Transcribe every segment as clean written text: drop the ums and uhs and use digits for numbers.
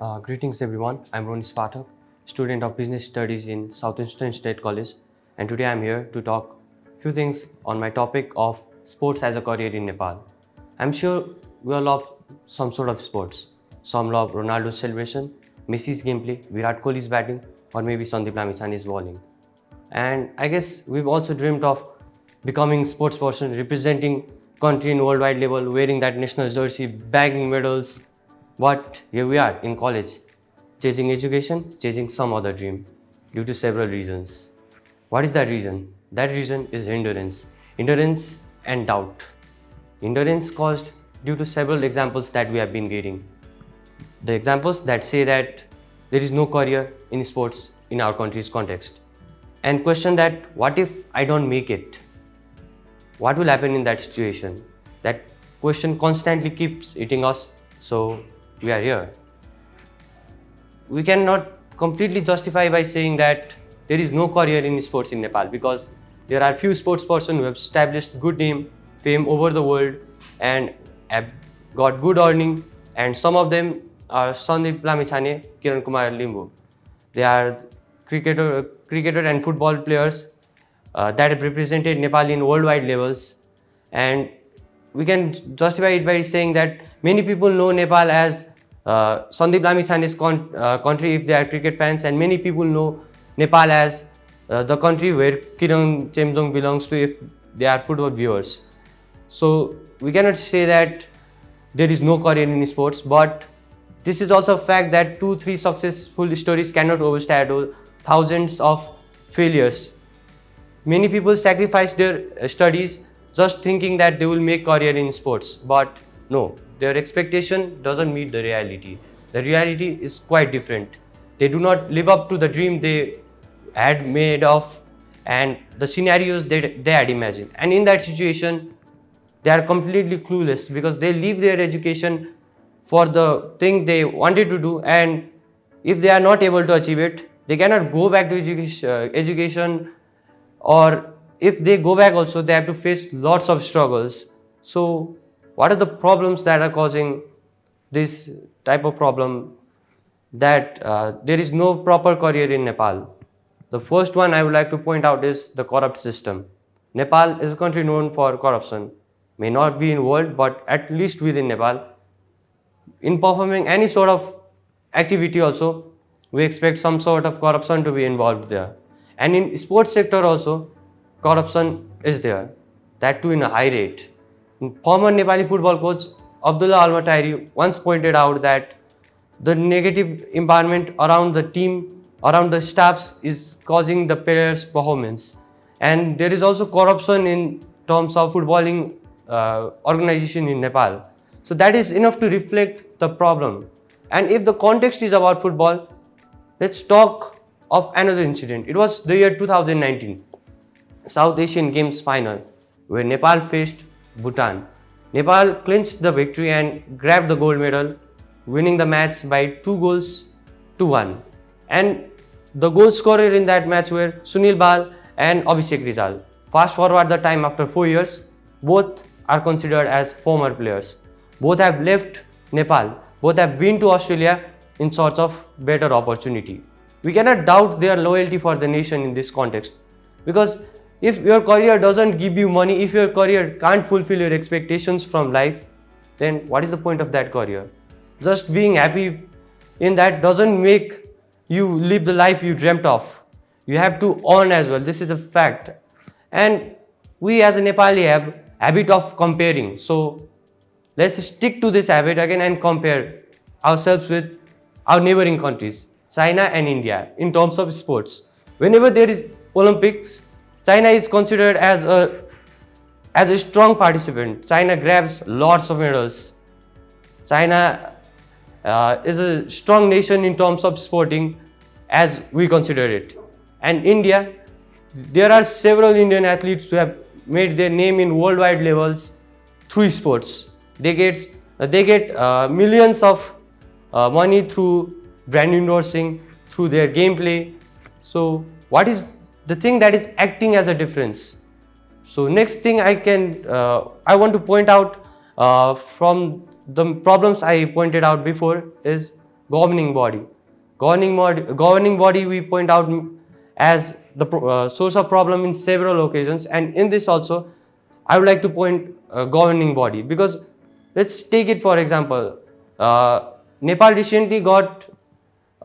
Greetings everyone, I'm Ronnie Pathak, student of Business Studies in Southwestern State College, and today I'm here to talk few things on my topic of sports as a career in Nepal. I'm sure we all love some sort of sports. Some love Ronaldo's celebration, Messi's gameplay, Virat Kohli's batting, or maybe Sandeep Lamithani's bowling. And I guess we've also dreamed of becoming sports person, representing country in worldwide level, wearing that national jersey, bagging medals. But here we are in college, chasing education, chasing some other dream, due to several reasons. What is that reason? That reason is endurance and doubt. Endurance caused due to several examples that we have been getting. The examples that say that there is no career in sports in our country's context. And question that what if I don't make it? What will happen in that situation? That question constantly keeps eating us, so we are here. We cannot completely justify by saying that there is no career in sports in Nepal, because there are few sports persons who have established good name, fame over the world and have got good earning, and some of them are Sandeep Lamithane, Kiran Kumar Limbu. They are cricketer and football players that have represented Nepal in worldwide levels, and we can justify it by saying that many people know Nepal as Sandeep Lamithane's country if they are cricket fans, and many people know Nepal as the country where Kiran Chemjong belongs to if they are football viewers. So we cannot say that there is no career in sports, but this is also a fact that 2-3 successful stories cannot overshadow thousands of failures. Many people sacrifice their studies just thinking that they will make career in sports, but no, their expectation doesn't meet the reality. The reality is quite different. They do not live up to the dream they had made of and the scenarios they had imagined. And in that situation, they are completely clueless because they leave their education for the thing they wanted to do, and if they are not able to achieve it, they cannot go back to education, or if they go back also, they have to face lots of struggles. So what are the problems that are causing this type of problem, that there is no proper career in Nepal? The first one I would like to point out is the corrupt system. Nepal is a country known for corruption. May not be in world, but at least within Nepal. In performing any sort of activity also, we expect some sort of corruption to be involved there. And in sports sector also, corruption is there, that too in a high rate. Former Nepali football coach Abdullah Almatairi once pointed out that the negative environment around the team, around the staffs, is causing the players' performance. And there is also corruption in terms of footballing organization in Nepal. So that is enough to reflect the problem. And if the context is about football, let's talk of another incident. It was the year 2019, South Asian Games final, where Nepal faced Bhutan. Nepal clinched the victory and grabbed the gold medal, winning the match by 2-1. And the goal scorer in that match were Sunil Bal and Abhishek Rizal. Fast forward the time after 4 years, both are considered as former players. Both have left Nepal. Both have been to Australia in search of better opportunity. We cannot doubt their loyalty for the nation in this context, because if your career doesn't give you money, if your career can't fulfill your expectations from life, then what is the point of that career? Just being happy in that doesn't make you live the life you dreamt of. You have to earn as well. This is a fact. And we as a Nepali have habit of comparing. So let's stick to this habit again and compare ourselves with our neighboring countries, China and India, in terms of sports. Whenever there is Olympics, China is considered as a strong participant. China grabs lots of medals. China is a strong nation in terms of sporting, as we consider it. And India, there are several Indian athletes who have made their name in worldwide levels through sports. They get millions of money through brand endorsing, through their gameplay. So what is the thing that is acting as a difference? So next thing I want to point out from the problems I pointed out before is governing body. Governing body we point out as the source of problem in several occasions, and in this also I would like to point governing body, because let's take it for example. Nepal recently got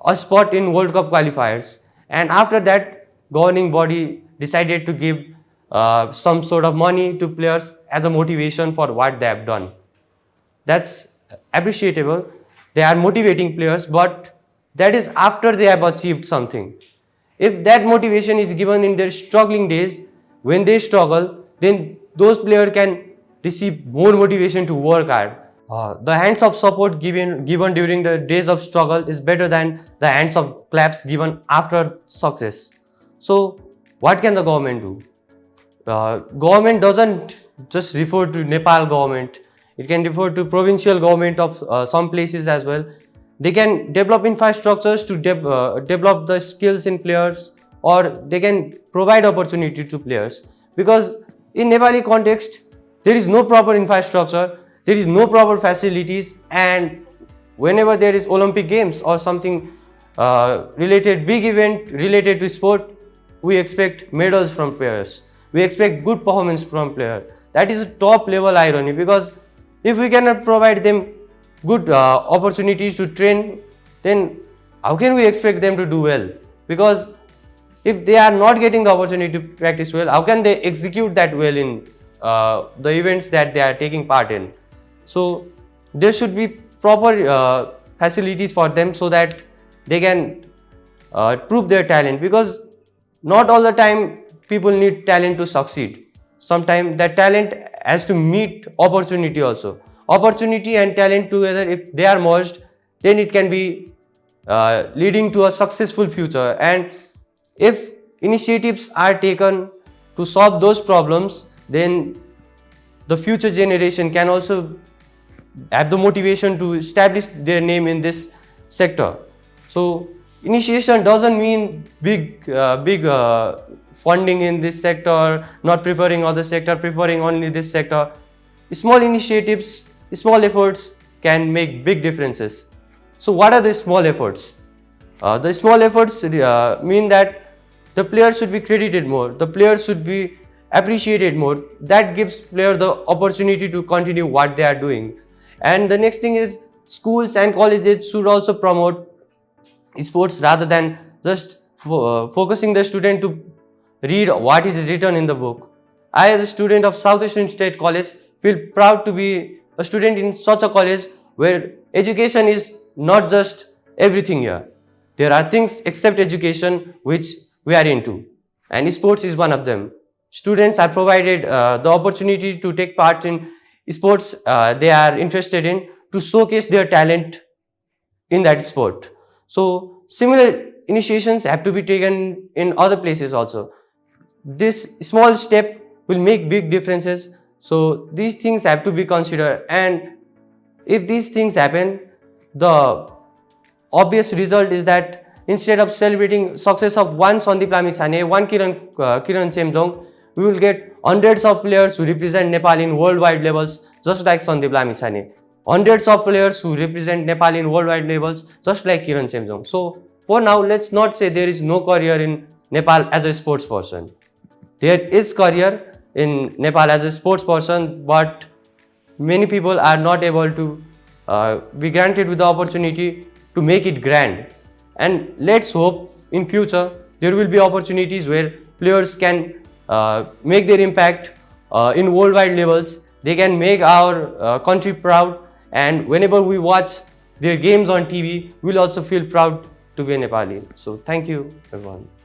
a spot in World Cup qualifiers, and after that governing body decided to give some sort of money to players as a motivation for what they have done. That's appreciable. They are motivating players, but that is after they have achieved something. If that motivation is given in their struggling days, when they struggle, then those players can receive more motivation to work hard. The hands of support given during the days of struggle is better than the hands of claps given after success. So, what can the government do? Government doesn't just refer to Nepal government. It can refer to provincial government of some places as well. They can develop infrastructures to develop the skills in players, or they can provide opportunity to players. Because in Nepali context, there is no proper infrastructure, there is no proper facilities, and whenever there is Olympic Games or something big event related to sport, we expect medals from players. We expect good performance from players. That is a top level irony, because if we cannot provide them good opportunities to train, then how can we expect them to do well? Because if they are not getting the opportunity to practice well, how can they execute that well in the events that they are taking part in? So there should be proper facilities for them so that they can prove their talent, because not all the time people need talent to succeed. Sometimes that talent has to meet opportunity also. Opportunity and talent together, if they are merged, then it can be leading to a successful future. And if initiatives are taken to solve those problems, then the future generation can also have the motivation to establish their name in this sector. So initiation doesn't mean big funding in this sector, not preferring other sector, preferring only this sector. Small initiatives, small efforts can make big differences. So what are the small efforts? The small efforts mean that the players should be credited more, the players should be appreciated more. That gives player the opportunity to continue what they are doing. And the next thing is, schools and colleges should also promote sports rather than just focusing the student to read what is written in the book. I, as a student of Southwestern State College, feel proud to be a student in such a college where education is not just everything here. There are things except education which we are into, and sports is one of them. Students are provided the opportunity to take part in sports they are interested in, to showcase their talent in that sport. So similar initiations have to be taken in other places also. This small step will make big differences. So these things have to be considered, and if these things happen, the obvious result is that instead of celebrating success of one Sandeep Lamikchane, one Kiran Chemjong, we will get hundreds of players who represent Nepal in worldwide levels, just like Sandeep Lamikchane. Hundreds of players who represent Nepal in worldwide levels, just like Kiran Chemjong. So for now, let's not say there is no career in Nepal as a sports person. There is career in Nepal as a sports person, but many people are not able to be granted with the opportunity to make it grand. And let's hope in future there will be opportunities where players can make their impact in worldwide levels. They can make our country proud, and whenever we watch their games on TV, we'll also feel proud to be a Nepali. So thank you everyone.